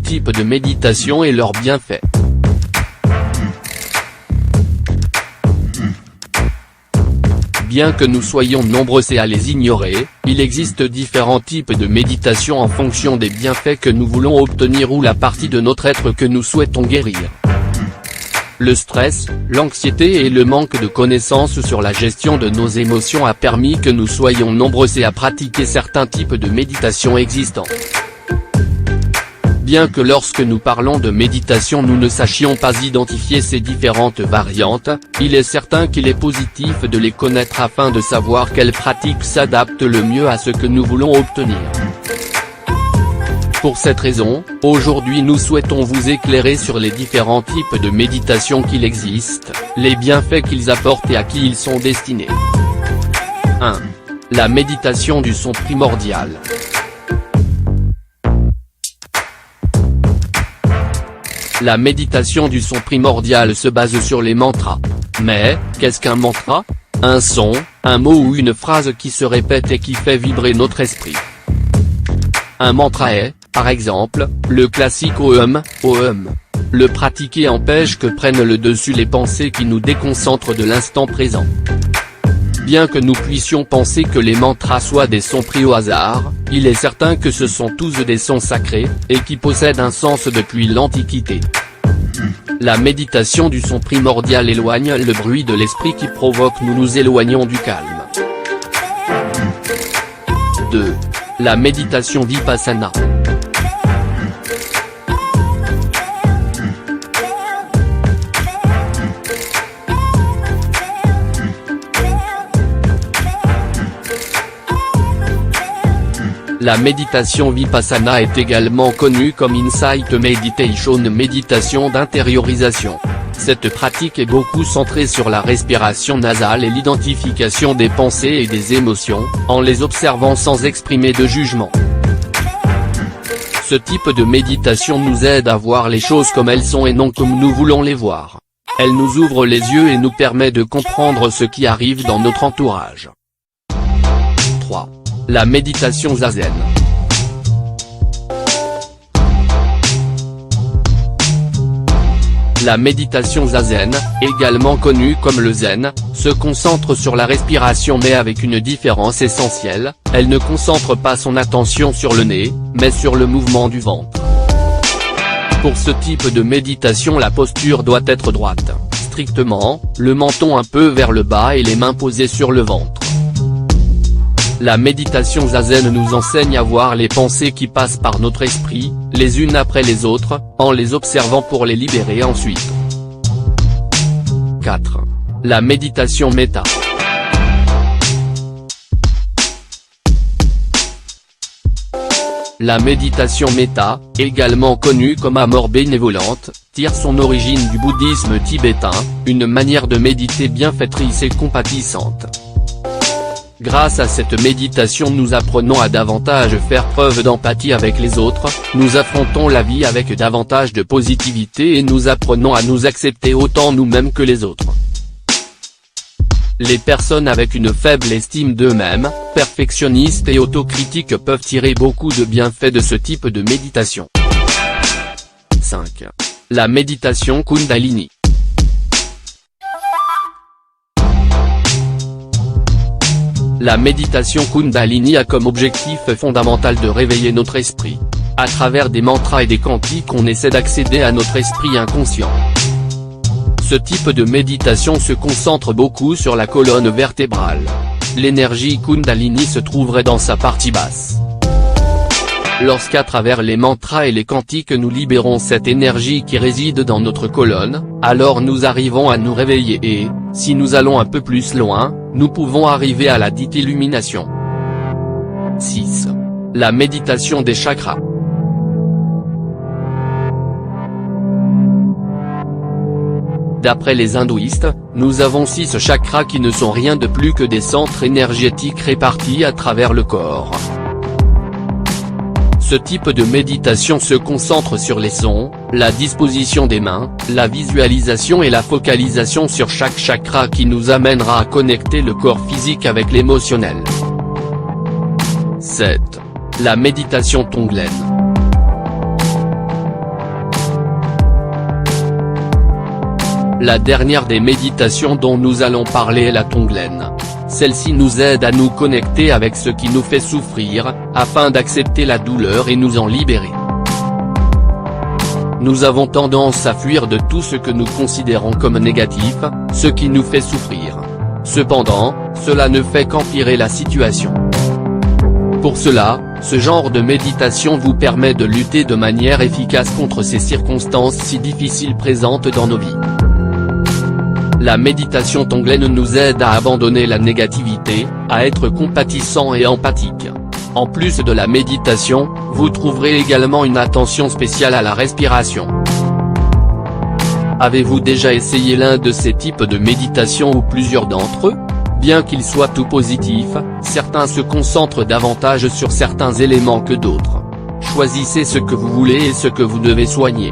Type de méditation et leurs bienfaits. Bien que nous soyons nombreux à les ignorer, il existe différents types de méditation en fonction des bienfaits que nous voulons obtenir ou la partie de notre être que nous souhaitons guérir. Le stress, l'anxiété et le manque de connaissances sur la gestion de nos émotions a permis que nous soyons nombreux à pratiquer certains types de méditation existants. Bien que lorsque nous parlons de méditation nous ne sachions pas identifier ces différentes variantes, il est certain qu'il est positif de les connaître afin de savoir quelle pratique s'adapte le mieux à ce que nous voulons obtenir. Pour cette raison, aujourd'hui nous souhaitons vous éclairer sur les différents types de méditation qu'il existe, les bienfaits qu'ils apportent et à qui ils sont destinés. 1. La méditation du son primordial. La méditation du son primordial se base sur les mantras. Mais, qu'est-ce qu'un mantra? Un son, un mot ou une phrase qui se répète et qui fait vibrer notre esprit. Un mantra est, par exemple, le classique Om, Om. Le pratiquer empêche que prennent le dessus les pensées qui nous déconcentrent de l'instant présent. Bien que nous puissions penser que les mantras soient des sons pris au hasard, il est certain que ce sont tous des sons sacrés, et qui possèdent un sens depuis l'Antiquité. La méditation du son primordial éloigne le bruit de l'esprit qui provoque nous éloignons du calme. 2. La méditation Vipassana. La méditation Vipassana est également connue comme Insight Meditation, méditation d'intériorisation. Cette pratique est beaucoup centrée sur la respiration nasale et l'identification des pensées et des émotions, en les observant sans exprimer de jugement. Ce type de méditation nous aide à voir les choses comme elles sont et non comme nous voulons les voir. Elle nous ouvre les yeux et nous permet de comprendre ce qui arrive dans notre entourage. 3. La méditation zazen. La méditation zazen, également connue comme le zen, se concentre sur la respiration mais avec une différence essentielle, elle ne concentre pas son attention sur le nez, mais sur le mouvement du ventre. Pour ce type de méditation la posture doit être droite, strictement, le menton un peu vers le bas et les mains posées sur le ventre. La méditation zazen nous enseigne à voir les pensées qui passent par notre esprit, les unes après les autres, en les observant pour les libérer ensuite. 4. La méditation méta. La méditation méta, également connue comme amour bénévolente, tire son origine du bouddhisme tibétain, une manière de méditer bienfaitrice et compatissante. Grâce à cette méditation nous apprenons à davantage faire preuve d'empathie avec les autres, nous affrontons la vie avec davantage de positivité et nous apprenons à nous accepter autant nous-mêmes que les autres. Les personnes avec une faible estime d'eux-mêmes, perfectionnistes et autocritiques peuvent tirer beaucoup de bienfaits de ce type de méditation. 5. La méditation Kundalini. La méditation Kundalini a comme objectif fondamental de réveiller notre esprit. À travers des mantras et des cantiques on essaie d'accéder à notre esprit inconscient. Ce type de méditation se concentre beaucoup sur la colonne vertébrale. L'énergie Kundalini se trouverait dans sa partie basse. Lorsqu'à travers les mantras et les cantiques nous libérons cette énergie qui réside dans notre colonne, alors nous arrivons à nous réveiller et, si nous allons un peu plus loin, nous pouvons arriver à la dite illumination. 6. La méditation des chakras. D'après les hindouistes, nous avons 6 chakras qui ne sont rien de plus que des centres énergétiques répartis à travers le corps. Ce type de méditation se concentre sur les sons, la disposition des mains, la visualisation et la focalisation sur chaque chakra qui nous amènera à connecter le corps physique avec l'émotionnel. 7. La méditation tonglen. La dernière des méditations dont nous allons parler est la tonglen. Celle-ci nous aide à nous connecter avec ce qui nous fait souffrir, afin d'accepter la douleur et nous en libérer. Nous avons tendance à fuir de tout ce que nous considérons comme négatif, ce qui nous fait souffrir. Cependant, cela ne fait qu'empirer la situation. Pour cela, ce genre de méditation vous permet de lutter de manière efficace contre ces circonstances si difficiles présentes dans nos vies. La méditation tonglen nous aide à abandonner la négativité, à être compatissant et empathique. En plus de la méditation, vous trouverez également une attention spéciale à la respiration. Avez-vous déjà essayé l'un de ces types de méditation ou plusieurs d'entre eux? Bien qu'ils soient tout positifs, certains se concentrent davantage sur certains éléments que d'autres. Choisissez ce que vous voulez et ce que vous devez soigner.